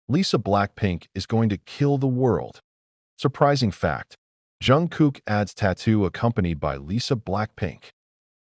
Lisa BLACKPINK is going to kill the world. Surprising fact. Jungkook adds tattoo accompanied by Lisa BLACKPINK.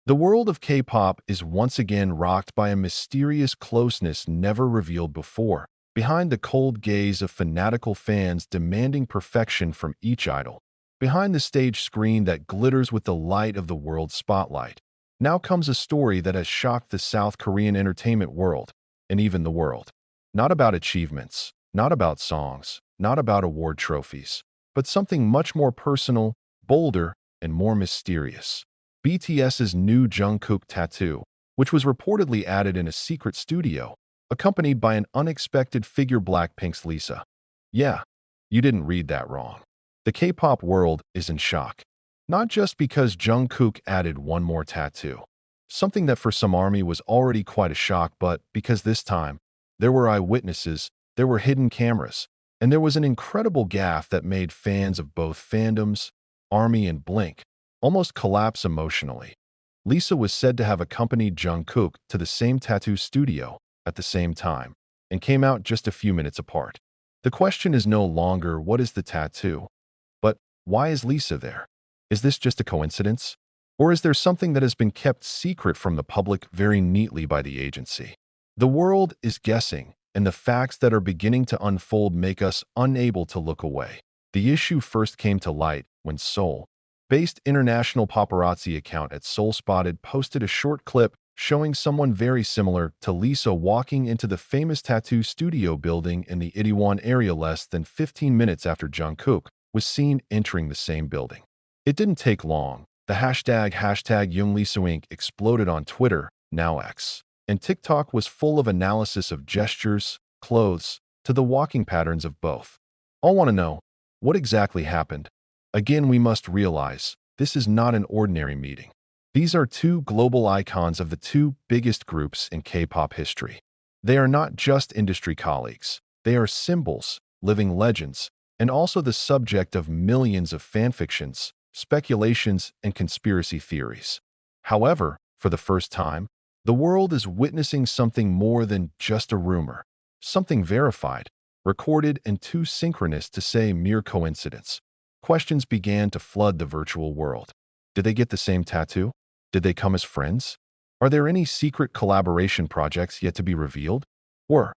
The world of K-pop is once again rocked by a mysterious closeness never revealed before, behind the cold gaze of fanatical fans demanding perfection from each idol. Behind the stage screen that glitters with the light of the world's spotlight. Now comes a story that has shocked the South Korean entertainment world, and even the world. Not about achievements, not about songs, not about award trophies, but something much more personal, bolder, and more mysterious. BTS's new Jungkook tattoo, which was reportedly added in a secret studio, accompanied by an unexpected figure BLACKPINK's Lisa. Yeah, you didn't read that wrong. The K-pop world is in shock. Not just because Jungkook added one more tattoo, something that for some ARMY was already quite a shock, but because this time, there were eyewitnesses, there were hidden cameras, and there was an incredible gaffe that made fans of both fandoms, ARMY and Blink, almost collapse emotionally. Lisa was said to have accompanied Jungkook to the same tattoo studio at the same time and came out just a few minutes apart. The question is no longer what is the tattoo, but why is Lisa there? Is this just a coincidence? Or is there something that has been kept secret from the public very neatly by the agency? The world is guessing, and the facts that are beginning to unfold make us unable to look away. The issue first came to light when Seoul-based international paparazzi account at Seoul Spotted posted a short clip showing someone very similar to Lisa walking into the famous tattoo studio building in the Itaewon area less than 15 minutes after Jungkook was seen entering the same building. It didn't take long. The hashtag #YoungLisaWink exploded on Twitter, now X, and TikTok was full of analysis of gestures, clothes, to the walking patterns of both. All want to know, what exactly happened? Again, we must realize, this is not an ordinary meeting. These are two global icons of the two biggest groups in K-pop history. They are not just industry colleagues. They are symbols, living legends, and also the subject of millions of fanfictions, speculations, and conspiracy theories. However, for the first time, the world is witnessing something more than just a rumor, something verified, recorded, and too synchronous to say mere coincidence. Questions began to flood the virtual world. Did they get the same tattoo? Did they come as friends? Are there any secret collaboration projects yet to be revealed? Or,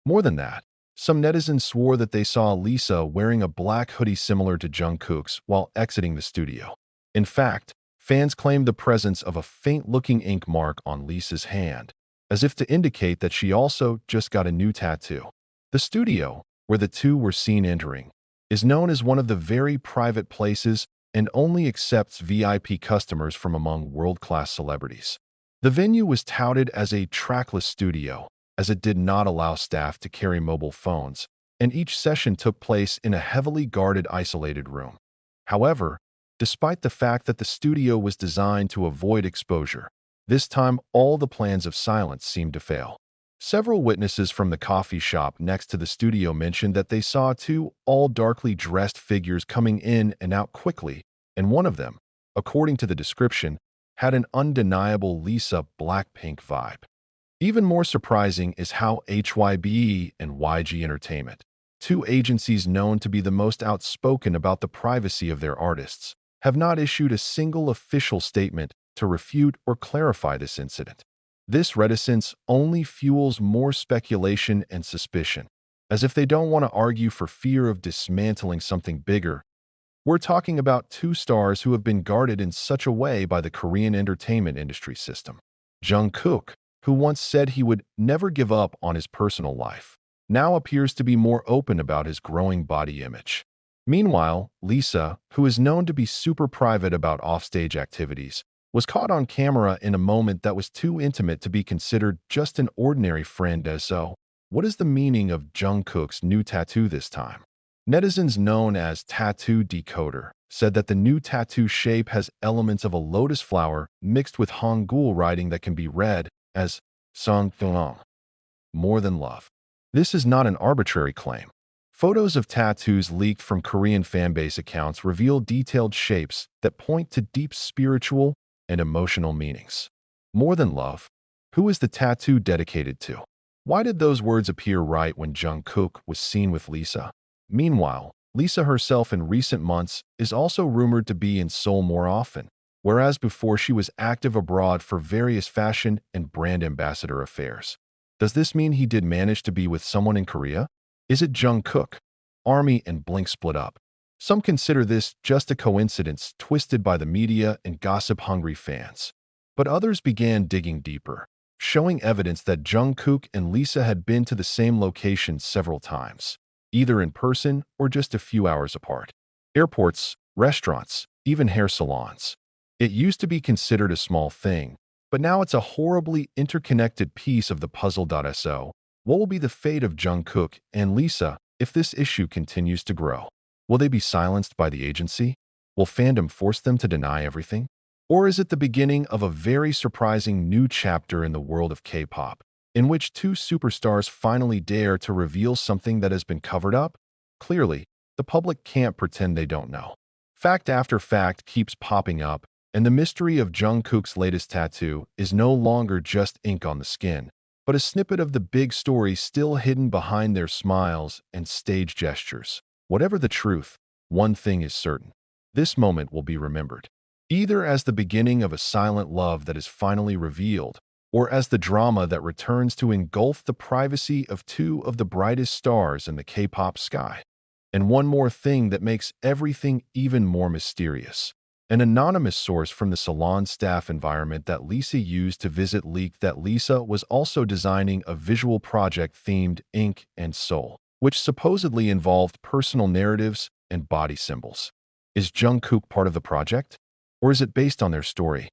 more than that, some netizens swore that they saw Lisa wearing a black hoodie similar to Jungkook's while exiting the studio. In fact, fans claimed the presence of a faint-looking ink mark on Lisa's hand, as if to indicate that she also just got a new tattoo. The studio, where the two were seen entering, is known as one of the very private places and only accepts VIP customers from among world-class celebrities. The venue was touted as a trackless studio, as it did not allow staff to carry mobile phones, and each session took place in a heavily guarded, isolated room. However, despite the fact that the studio was designed to avoid exposure, this time all the plans of silence seemed to fail. Several witnesses from the coffee shop next to the studio mentioned that they saw two all darkly dressed figures coming in and out quickly, and one of them, according to the description, had an undeniable Lisa BLACKPINK vibe. Even more surprising is how HYBE and YG Entertainment, two agencies known to be the most outspoken about the privacy of their artists, have not issued a single official statement to refute or clarify this incident. This reticence only fuels more speculation and suspicion, as if they don't want to argue for fear of dismantling something bigger. We're talking about two stars who have been guarded in such a way by the Korean entertainment industry system. Jungkook, who once said he would never give up on his personal life, now appears to be more open about his growing body image. Meanwhile, Lisa, who is known to be super private about offstage activities, was caught on camera in a moment that was too intimate to be considered just an ordinary friend. So, what is the meaning of Jungkook's new tattoo this time? Netizens known as Tattoo Decoder said that the new tattoo shape has elements of a lotus flower mixed with Hangul writing that can be read as Song more than love. This is not an arbitrary claim. Photos of tattoos leaked from Korean fanbase accounts reveal detailed shapes that point to deep spiritual and emotional meanings. More than love, who is the tattoo dedicated to? Why did those words appear right when Jungkook was seen with Lisa? Meanwhile, Lisa herself in recent months is also rumored to be in Seoul more often, whereas before she was active abroad for various fashion and brand ambassador affairs. Does this mean he did manage to be with someone in Korea? Is it Jungkook? Army and Blink split up. Some consider this just a coincidence twisted by the media and gossip-hungry fans. But others began digging deeper, showing evidence that Jungkook and Lisa had been to the same location several times, either in person or just a few hours apart. Airports, restaurants, even hair salons. It used to be considered a small thing, but now it's a horribly interconnected piece of the puzzle. So, what will be the fate of Jungkook and Lisa if this issue continues to grow? Will they be silenced by the agency? Will fandom force them to deny everything? Or is it the beginning of a very surprising new chapter in the world of K-pop, in which two superstars finally dare to reveal something that has been covered up? Clearly, the public can't pretend they don't know. Fact after fact keeps popping up, and the mystery of Jungkook's latest tattoo is no longer just ink on the skin, but a snippet of the big story still hidden behind their smiles and stage gestures. Whatever the truth, one thing is certain. This moment will be remembered, either as the beginning of a silent love that is finally revealed, or as the drama that returns to engulf the privacy of two of the brightest stars in the K-pop sky. And one more thing that makes everything even more mysterious. An anonymous source from the salon staff environment that Lisa used to visit leaked that Lisa was also designing a visual project themed ink and soul, which supposedly involved personal narratives and body symbols. Is Jungkook part of the project? Or is it based on their story?